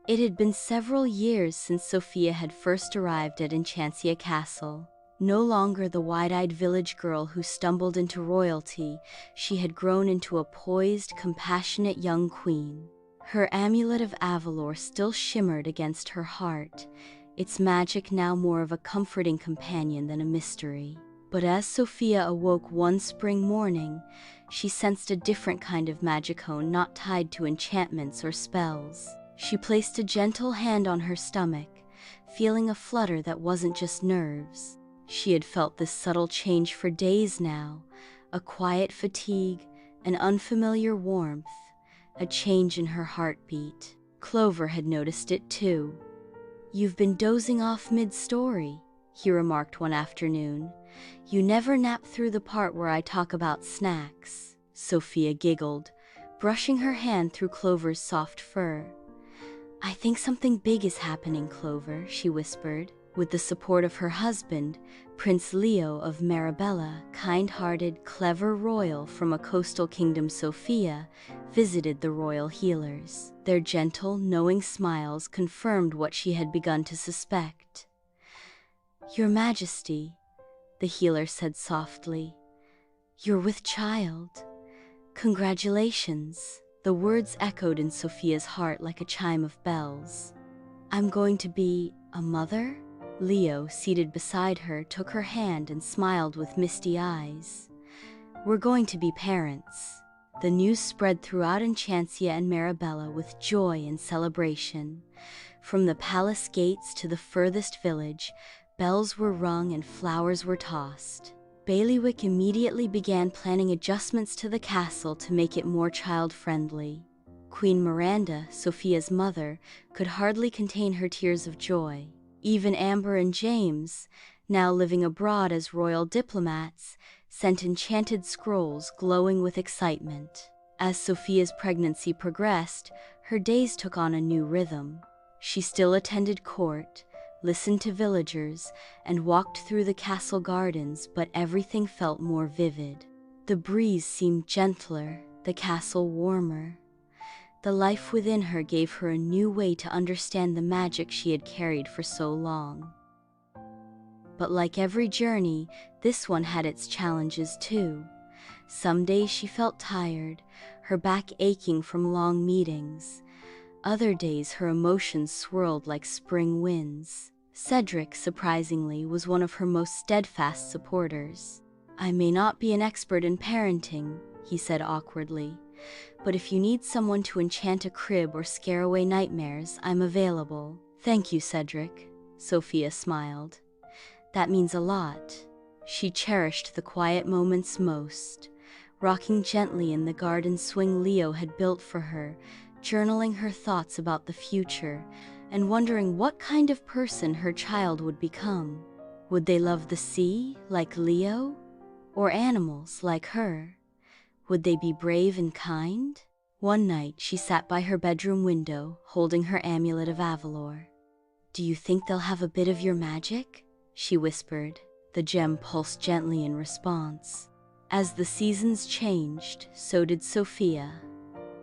It had been several years since Sofia had first arrived at Enchantia Castle. No longer the wide-eyed village girl who stumbled into royalty, she had grown into a poised, compassionate young queen. Her amulet of Avalor still shimmered against her heart, its magic now more of a comforting companion than a mystery. But as Sofia awoke one spring morning, she sensed a different kind of magicone not tied to enchantments or spells. She placed a gentle hand on her stomach, feeling a flutter that wasn't just nerves. She had felt this subtle change for days now, a quiet fatigue, an unfamiliar warmth, a change in her heartbeat. Clover had noticed it too. "You've been dozing off mid-story," he remarked one afternoon. "You never nap through the part where I talk about snacks." Sofia giggled, brushing her hand through Clover's soft fur. "I think something big is happening, Clover," she whispered. With the support of her husband, Prince Leo of Marabella, kind-hearted, clever royal from a coastal kingdom, Sofia visited the royal healers. Their gentle, knowing smiles confirmed what she had begun to suspect. "Your Majesty," the healer said softly, "you're with child. Congratulations." The words echoed in Sofia's heart like a chime of bells. "I'm going to be a mother?" Leo, seated beside her, took her hand and smiled with misty eyes. "We're going to be parents." The news spread throughout Enchantia and Marabella with joy and celebration. From the palace gates to the furthest village, bells were rung and flowers were tossed. Bailiwick immediately began planning adjustments to the castle to make it more child-friendly. Queen Miranda, Sofia's mother, could hardly contain her tears of joy. Even Amber and James, now living abroad as royal diplomats, sent enchanted scrolls glowing with excitement. As Sofia's pregnancy progressed, her days took on a new rhythm. She still attended court, listened to villagers, and walked through the castle gardens, but everything felt more vivid. The breeze seemed gentler, the castle warmer. The life within her gave her a new way to understand the magic she had carried for so long. But like every journey, this one had its challenges too. Some days she felt tired, her back aching from long meetings. Other days her emotions swirled like spring winds. Cedric, surprisingly, was one of her most steadfast supporters. "I may not be an expert in parenting," he said awkwardly, "but if you need someone to enchant a crib or scare away nightmares, I'm available." "Thank you, Cedric," Sofia smiled. "That means a lot." She cherished the quiet moments most, rocking gently in the garden swing Leo had built for her, journaling her thoughts about the future, and wondering what kind of person her child would become. Would they love the sea, like Leo? Or animals, like her? Would they be brave and kind? One night she sat by her bedroom window, holding her amulet of Avalor. "Do you think they'll have a bit of your magic?" she whispered. The gem pulsed gently in response. As the seasons changed, so did Sofia.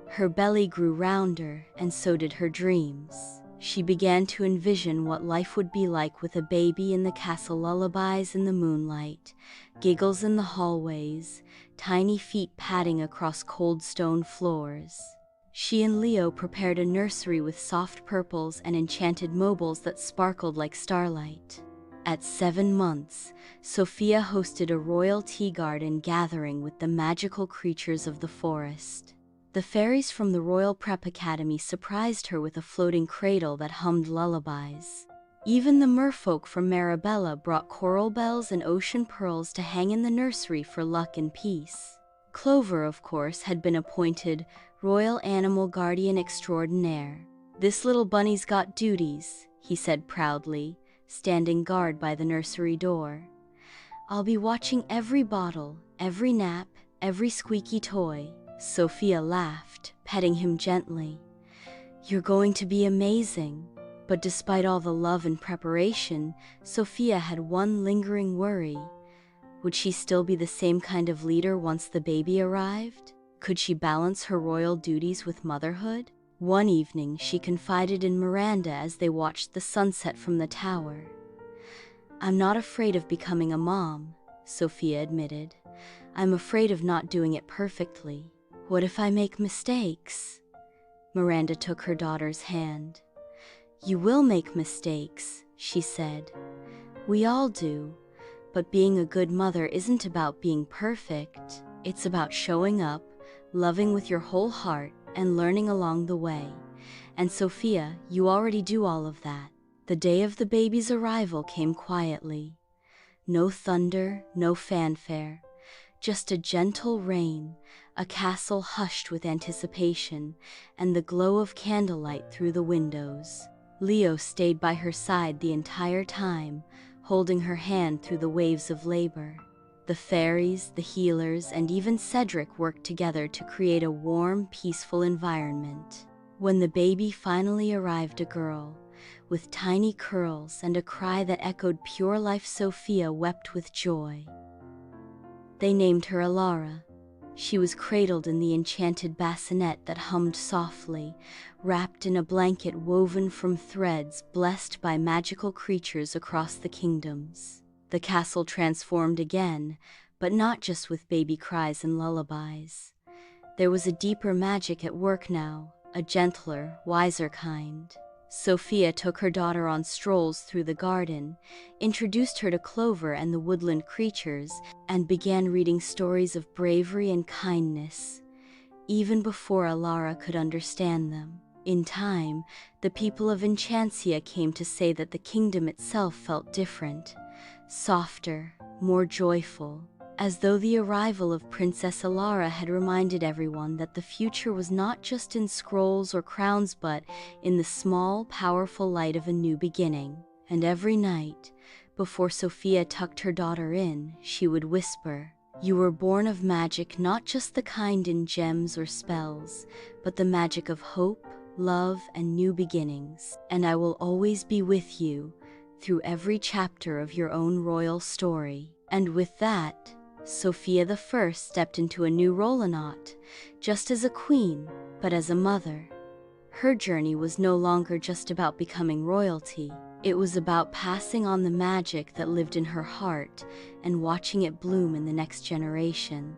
Her belly grew rounder, and so did her dreams. She began to envision what life would be like with a baby in the castle, lullabies in the moonlight, giggles in the hallways, tiny feet padding across cold stone floors. She and Leo prepared a nursery with soft purples and enchanted mobiles that sparkled like starlight. At 7 months, Sofia hosted a royal tea garden gathering with the magical creatures of the forest. The fairies from the Royal Prep Academy surprised her with a floating cradle that hummed lullabies. Even the merfolk from Marabella brought coral bells and ocean pearls to hang in the nursery for luck and peace. Clover, of course, had been appointed Royal Animal Guardian Extraordinaire. "This little bunny's got duties," he said proudly, standing guard by the nursery door. "I'll be watching every bottle, every nap, every squeaky toy." Sofia laughed, petting him gently. "You're going to be amazing." But despite all the love and preparation, Sofia had one lingering worry. Would she still be the same kind of leader once the baby arrived? Could she balance her royal duties with motherhood? One evening, she confided in Miranda as they watched the sunset from the tower. "I'm not afraid of becoming a mom," Sofia admitted. "I'm afraid of not doing it perfectly. What if I make mistakes?" Miranda took her daughter's hand. "You will make mistakes," she said. "We all do. But being a good mother isn't about being perfect. It's about showing up, loving with your whole heart, and learning along the way. And Sofia, you already do all of that." The day of the baby's arrival came quietly. No thunder, no fanfare, just a gentle rain, a castle hushed with anticipation, and the glow of candlelight through the windows. Leo stayed by her side the entire time, holding her hand through the waves of labor. The fairies, the healers, and even Cedric worked together to create a warm, peaceful environment. When the baby finally arrived, a girl, with tiny curls and a cry that echoed pure life, Sofia wept with joy. They named her Elara. She was cradled in the enchanted bassinet that hummed softly, wrapped in a blanket woven from threads blessed by magical creatures across the kingdoms. The castle transformed again, but not just with baby cries and lullabies. There was a deeper magic at work now, a gentler, wiser kind. Sofia took her daughter on strolls through the garden, introduced her to Clover and the woodland creatures, and began reading stories of bravery and kindness, even before Elara could understand them. In time, the people of Enchantia came to say that the kingdom itself felt different, softer, more joyful, as though the arrival of Princess Elara had reminded everyone that the future was not just in scrolls or crowns but in the small, powerful light of a new beginning. And every night, before Sofia tucked her daughter in, she would whisper, "You were born of magic, not just the kind in gems or spells, but the magic of hope, love, and new beginnings. And I will always be with you through every chapter of your own royal story." And with that, Sofia the First stepped into a new role, not just as a queen, but as a mother. Her journey was no longer just about becoming royalty. It was about passing on the magic that lived in her heart and watching it bloom in the next generation.